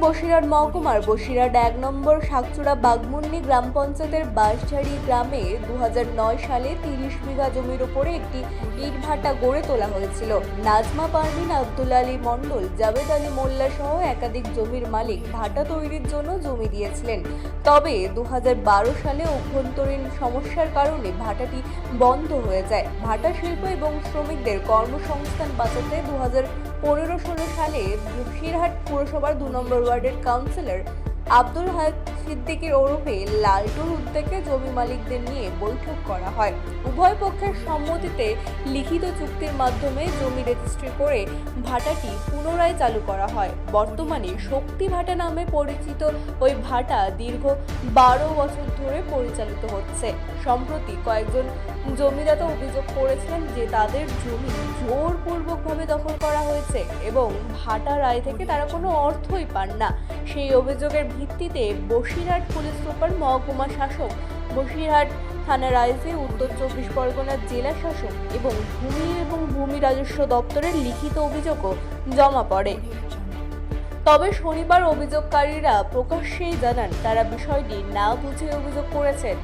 বসিরহাট মহকুমার বসিরহাট ১ নম্বর শাকচুড়া বাগমুন্নি গ্রাম পঞ্চায়েতের বাঁশঝাড়ি গ্রামে ২০০৯ সালে ৩০ বিঘা জমির উপরে একটি ইটভাটা গড়ে তোলা হয়েছিল। নাজমা পারভিন, আব্দুল আলী মণ্ডল, জাভেদ আলী মোল্লা সহ একাধিক জমির মালিক ভাটা তৈরির জন্য জমি দিয়েছিলেন। তবে ২০১২ সালে অভ্যন্তরীণ সমস্যার কারণে ভাটাটি বন্ধ হয়ে যায়। ভাটা শিল্প এবং শ্রমিকদের কর্মসংস্থান বাঁচাতে ২০১৫-১৬ সালে বসিরহাট পুরসভার ২ নম্বর ওয়ার্ডের কাউন্সিলর আব্দুল হাদ সিদ্দিকীর ওরফে লালটুর উদ্যোগে জমি মালিকদের নিয়ে বৈঠক করা হয়। উভয় পক্ষের সম্মতিতে লিখিত চুক্তির মাধ্যমে জমি রেজিস্ট্রি করে ভাটাটি পুনরায় চালু করা হয়। বর্তমানে শক্তি ভাটা নামে পরিচিত ওই ভাটা দীর্ঘ ১২ বছর ধরে পরিচালিত হচ্ছে। সম্প্রতি কয়েকজন জমিদাতা অভিযোগ করেছিলেন যে তাদের জমি জোরপূর্বকভাবে দখল করা হয়েছে এবং ভাটা রায় থেকে তারা কোনো অর্থই পান না। সেই অভিযোগের ভিত্তিতে বসিরহাট পুলিশ সুপার, মহকুমা শাসক, বসিরহাট থানার আইসি, উত্তর ২৪ পরগনার জেলা শাসক এবং ভূমি রাজস্ব দপ্তরের লিখিত অভিযোগও জমা পড়ে। তবে শনিবার অভিযোগকারীরা প্রকাশ্যেই জানান তারা বিষয়টি না বুঝে অভিযোগ করেছেন।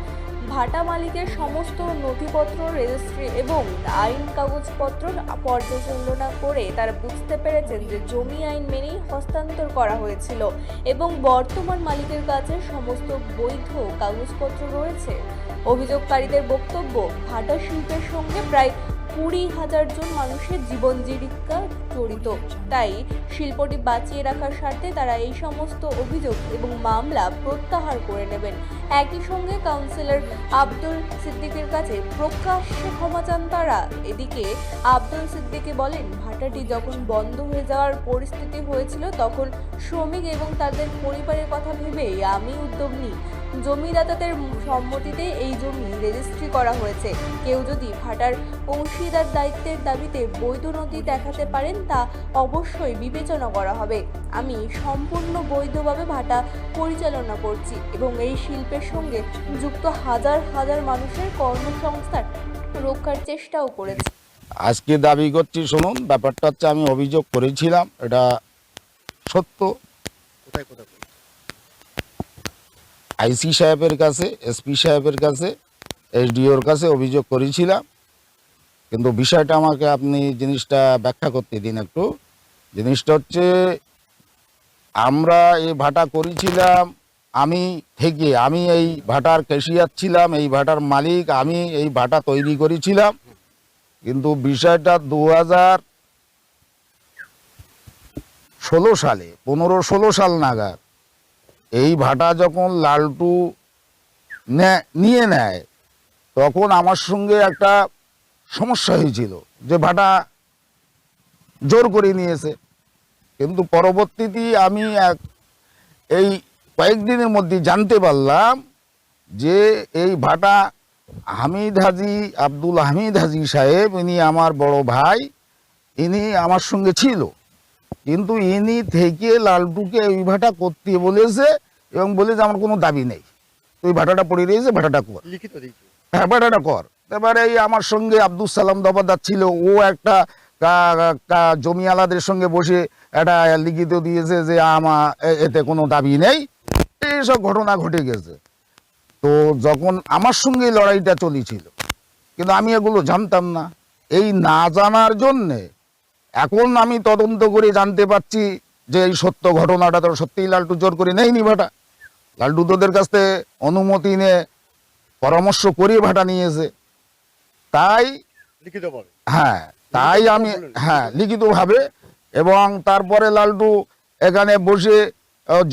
ভাটা মালিকের সমস্ত নথিপত্র, রেজিস্ট্রি এবং আইন কাগজপত্র পর্যালোচনা করে তারা বুঝতে পেরেছেন যে জমি আইন মেনেই হস্তান্তর করা হয়েছিল এবং বর্তমান মালিকের কাছে সমস্ত বৈধ কাগজপত্র রয়েছে। অভিযোগকারীদের বক্তব্য, ভাটা শিল্পের সঙ্গে প্রায় ২০,০০০ জন মানুষের জীবন জীবিকা জড়িত। তাই শিল্পটি বাঁচিয়ে রাখার স্বার্থে তারা এই সমস্ত অভিযোগ এবং মামলা প্রত্যাহার করে নেবেন। একই সঙ্গে কাউন্সিলর আব্দুল সিদ্দিকীর কাছে প্রকাশ্যে ক্ষমা চান তারা। এদিকে আব্দুল সিদ্দিকী বলেন, ভাটাটি যখন বন্ধ হয়ে যাওয়ার পরিস্থিতি হয়েছিল তখন শ্রমিক এবং তাদের পরিবারের কথা ভেবেই আমি উদ্যোগ নিই। জমিদাতাদের সম্মতিতে এই জমি রেজিস্ট্রি করা হয়েছে। কেউ যদি ভাটার অংশীদার দায়িত্বের দাবিতে বৈধ নথি দেখাতে পারেন তা অবশ্যই বিবেচনা করা হবে। আমি সম্পূর্ণ বৈধভাবে ভাটা পরিচালনা করছি এবং এই শিল্পের সঙ্গে যুক্ত হাজার হাজার মানুষের কর্মসংস্থান রক্ষার চেষ্টাও করেছি। আজকে দাবি করছি, শুনুন, ব্যাপারটা হচ্ছে আমি অভিযোগ করেছিলাম, এটা সত্য। আইসি সাহেবের কাছে, এসপি সাহেবের কাছে, এসডিওর কাছে অভিযোগ করেছিলাম, কিন্তু বিষয়টা আমাকে আপনি জিনিসটা ব্যাখ্যা করতে দিন একটু। জিনিসটা হচ্ছে, আমরা এই ভাটা করেছিলাম, আমি এই ভাটার ক্যাশিয়ার ছিলাম, এই ভাটার মালিক, আমি এই ভাটা তৈরি করেছিলাম। কিন্তু বিষয়টা ২০১৬ সালে ১৫-১৬ সাল নাগাদ এই ভাটা যখন লালটু নিয়ে নেয় তখন আমার সঙ্গে একটা সমস্যা হয়েছিল যে ভাটা জোর করে নিয়েছে। কিন্তু পরবর্তীতে আমি এই কয়েকদিনের মধ্যে জানতে পারলাম যে এই ভাটা আব্দুল হামিদ হাজি সাহেব, ইনি আমার বড় ভাই, ইনি আমার সঙ্গে ছিল, কিন্তু ইনি থেকে লালটুকে এই ভাটা করতে বলেছে এবং বলেছে আমার কোনো দাবি নেই, তুই ভাটাটা পড়ে রয়েছে, ভাটাটা কর, হ্যাঁ ভাটাটা কর। এবারে এই আমার সঙ্গে আব্দুল সালাম দফাদার ছিল, ও একটা জমিওয়ালাদের সঙ্গে বসে একটা লিখিত দিয়েছে যে এতে কোনো দাবি নেই। এইসব ঘটনা ঘটে গেছে। তো যখন আমার সঙ্গে লড়াইটা চলেছিল, কিন্তু আমি এগুলো জানতাম না। এই না জানার জন্যে এখন আমি তদন্ত করে জানতে পারছি যে এই সত্য ঘটনাটা তো সত্যিই লালটু জোর করে নেয়নি ভাটা। লালটু তোদের কাছ থেকে অনুমতি নিয়ে পরামর্শ করে ভাটা নিয়েছে। তাই আমি লিখিতভাবে, এবং তারপরে লালটু এখানে বসে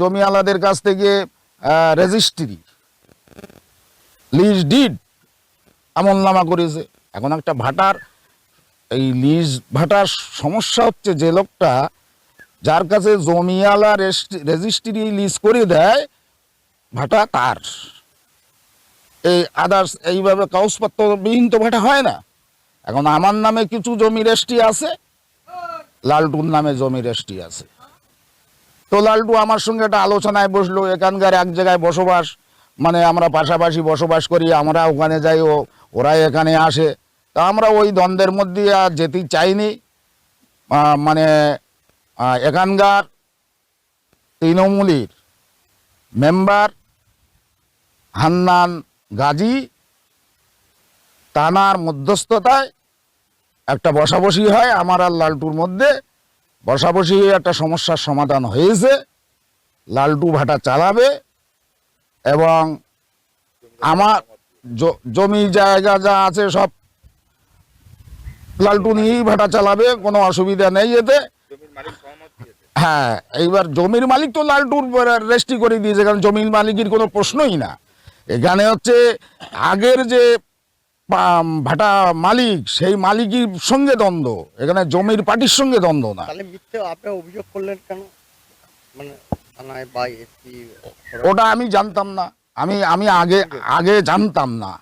জমিওয়ালাদের কাছ থেকে রেজিস্ট্রি, লিজ ডিড আমলনামা করেছে। এখন একটা ভাটার এই লিজ ভাটার সমস্যা হচ্ছে, যে লোকটা যার কাছে জমিওয়ালা রেজিস্ট্রি লিজ করে দেয় ভাটা তার, এই আদার্স এইভাবে কাগজপত্রবিহীন তো ভাটা হয় না। এখন আমার নামে কিছু জমি রেজিস্ট্রি আছে, লালটুর নামে জমি রেজিস্ট্রি আছে। তো লালটু আমার সঙ্গে একটা আলোচনায় বসলো, এখানকার এক জায়গায় বসবাস, মানে আমরা পাশাপাশি বসবাস করি, আমরা ওখানে যাই, ওরা এখানে আসে। তা আমরা ওই দ্বন্দ্বের মধ্যে আর যেতে চাইনি। মানে এখানকার ৩ তৃণমূলের মেম্বার হান্নান গাজী তানার মধ্যস্থতায় একটা বসাবসি হয় আমার আর লালটুর মধ্যে। বসাবসি হয়ে একটা সমস্যার সমাধান হয়েছে। লালটু ভাটা চালাবে এবং আমার জমি জায়গা যা আছে সব লালটু নিয়েই ভাটা চালাবে, কোনো অসুবিধা নেই এতে। হ্যাঁ, এইবার জমির মালিক তো লালটুর রেজিস্ট্রি করে দিয়েছে, কারণ জমির মালিকের কোনো প্রশ্নই না। এখানে হচ্ছে আগের যে ভাটা মালিক, সেই মালিকের সঙ্গে দ্বন্দ্ব, এখানে জমির পার্টির সঙ্গে দ্বন্দ্ব না। তাহলে মিথ্যে আপনি অভিযোগ করলেন কেন? মানে থানায় বা এসপি? ওটা আমি জানতাম না। আমি আগে জানতাম না।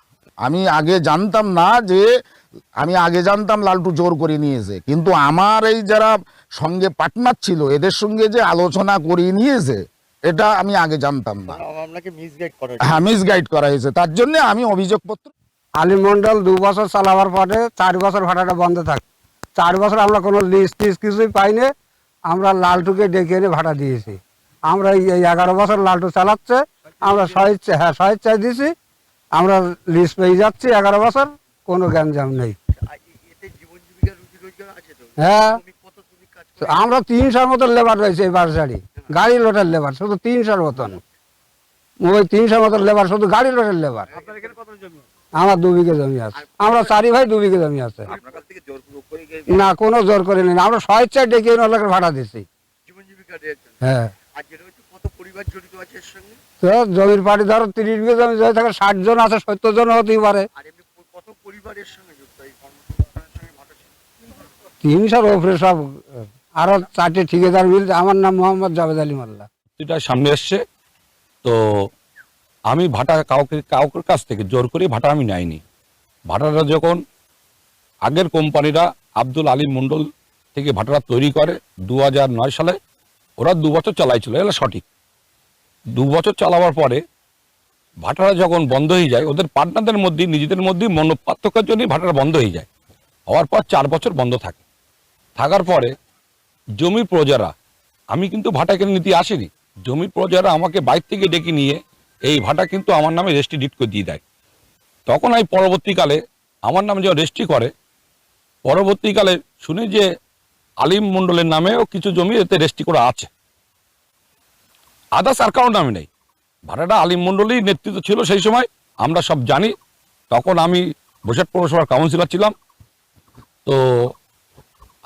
আগে জানতাম লালটু জোর করে নিয়েছে, কিন্তু আমার এই যারা সঙ্গে পার্টনার ছিল এদের সঙ্গে যে আলোচনা করে নিয়েছে এটা আমি আগে জানতাম না। আপনাকে মিসগাইড করা? হ্যাঁ, মিসগাইড করা হয়েছে, তার জন্য আমি অভিযোগপত্র। আলী মন্ডল 2 বছর চালাবার পরে 4 বছর ভাড়াটা বন্ধ থাকে। 4 বছর আমরা কোনো লিস্ট টিস্ট কিছুই পাইনি। আমরা লালটুকে ডেকে এনে ভাড়া দিয়েছি। আমরা এই 11 বছর লালটু চালাচ্ছে, আমরা স্বেচ্ছায় দিয়েছি। আমরা লিস্ট পেয়ে যাচ্ছি 11 বছর, কোনো গ্যাঞ্জাম নেই। এতে জীবন জীবিকা রুজি রোজগার আছে তো? হ্যাঁ, কত তুমি কাজ করো? আমরা 300 মতন লেবার রয়েছে এই বাসঝাড়ি, গাড়ি লোডের লেবার শুধু 300 মতন। ওই 300 মতন লেবার শুধু গাড়ি লোডের লেবার। আপনার এখানে কত জমি? আমার 2 বিঘে জমি আছে। আমরা 4 ভাই 2 বিঘে জমি আছে। আপনার কাছ থেকে জোর করে না, কোনো জোর করে নেই। আমরা স্বেচ্ছায় ডেকে এনে ওনাকে ভাড়া দিচ্ছি। জীবন জীবিকা দিয়েছেন? হ্যাঁ। আর যেটা হচ্ছে কত পরিবার জড়িত আছে এর সঙ্গে? তো জমির পাড়ি ধরো 30 বিঘে জমি যদি থাকে 60 জন আছে, 70 জন হতেই পারে। আর এমনি কত পরিবারের সঙ্গে যুক্ত এই কর্মসংস্থানের সঙ্গে ভাটা ছিল? 300 ওপরে সব। আরো 4টে ঠিকাদার মিল। আমার নাম মোহাম্মদ জাভেদ আলী মোল্লা। এটা সামনে এসছে, তো আমি ভাটা কাউকের কাছ থেকে জোর করে ভাটা আমি নেইনি। ভাটাটা যখন আগের কোম্পানিরা আব্দুল আলী মন্ডল থেকে ভাটাটা তৈরি করে 2009 সালে, ওরা 2 বছর চালাইছিল, এটা সঠিক। 2 বছর চালাবার পরে ভাটাটা যখন বন্ধ হয়ে যায়, ওদের পার্টনারদের মধ্যে নিজেদের মধ্যে মনোপার্থক্যের জন্যই ভাটাটা বন্ধ হয়ে যায়। হওয়ার পর 4 বছর বন্ধ থাকে। থাকার পরে জমির প্রজারা, আমি কিন্তু ভাটা কিনে নিতে আসিনি, জমির প্রজারা আমাকে বাইরে থেকে ডেকে নিয়ে এই ভাটা কিন্তু আমার নামে রেজিস্ট্রি ডিড করে দিয়ে দেয়। তখন আমি পরবর্তীকালে আমার নামে যখন রেজিস্ট্রি করে, পরবর্তীকালে শুনি যে আলিম মণ্ডলের নামেও কিছু জমি এতে রেজিস্ট্রি করা আছে, আদার্স আর কারোর নামে নেই। ভাটাটা আলিম মণ্ডলই নেতৃত্ব ছিল সেই সময়, আমরা সব জানি। তখন আমি বসিরহাট পৌরসভার কাউন্সিলর ছিলাম। তো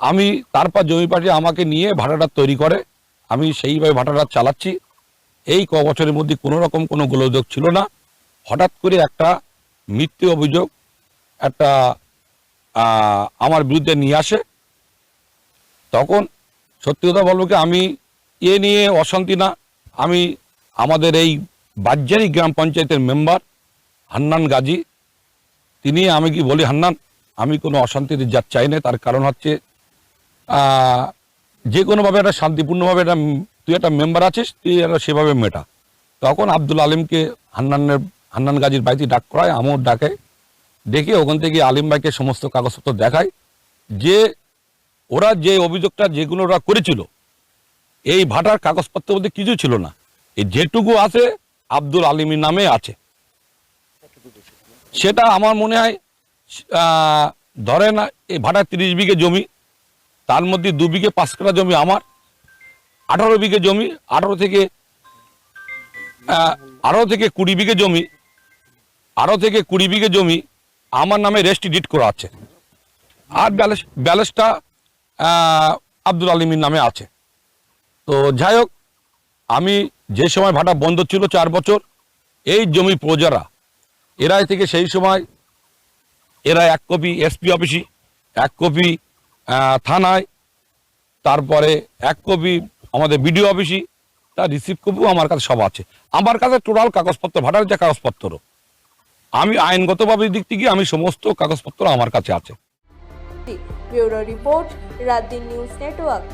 আমি তারপর জমি পার্টি আমাকে নিয়ে ভাটাটা তৈরি করে, আমি সেইভাবে ভাটাটা চালাচ্ছি। এই ক বছরের মধ্যে কোনো রকম কোনো গোলযোগ ছিল না। হঠাৎ করে একটা মিথ্যে অভিযোগ একটা আমার বিরুদ্ধে নিয়ে আসে। তখন সত্যি কথা বলবো কি, আমি এ নিয়ে অশান্তি না, আমি আমাদের এই বাজ্জারি গ্রাম পঞ্চায়েতের মেম্বার হান্নান গাজী, তিনি, আমি কি বলি, হান্নান আমি কোনো অশান্তিতে চাই না। তার কারণ হচ্ছে যে কোনোভাবে একটা শান্তিপূর্ণভাবে তুই একটা মেম্বার আছিস, তুই একটা সেভাবে মেটা। তখন আব্দুল আলিমকে হান্নান গাজীর বাড়িতে ডাক করায়, আমার ডেকে ওখান থেকে আলিম ভাইকে সমস্ত কাগজপত্র দেখায় যে ওরা যে অভিযোগটা যেগুলো ওরা করেছিল এই ভাটার কাগজপত্রের মধ্যে কিছু ছিল না। এই যেটুকু আছে আব্দুল আলিমের নামে আছে। সেটা আমার মনে হয় ধরে না, এই ভাটার 30 বিঘে জমি, তার মধ্যে 2 বিঘে 5 কাঠা জমি আমার, 18 বিঘে জমি, 18 থেকে 20 বিঘে জমি, 18 থেকে 20 বিঘে জমি আমার নামে রেজিস্ট্রি ডিড করা আছে। আর ব্যালেন্সটা আব্দুল আলিমের নামে আছে। তো যাই হোক, আমি যে সময় ভাটা বন্ধ ছিল 4 বছর, এই জমি প্রজারা এরা থেকে সেই সময় এরা 1 কপি এসপি অফিসে, 1 কপি থানায়, তারপরে 1 কপি আমাদের বিডিও অফিসে, তার রিসিভ কপিও আমার কাছে সব আছে। আমার কাছে টোটাল কাগজপত্র, ভাটার যে কাগজপত্র, আমি আইনগতভাবে দিক থেকে আমি সমস্ত কাগজপত্র আমার কাছে আছে। ব্যুরো রিপোর্ট, রাত দিন নিউজ নেটওয়ার্ক।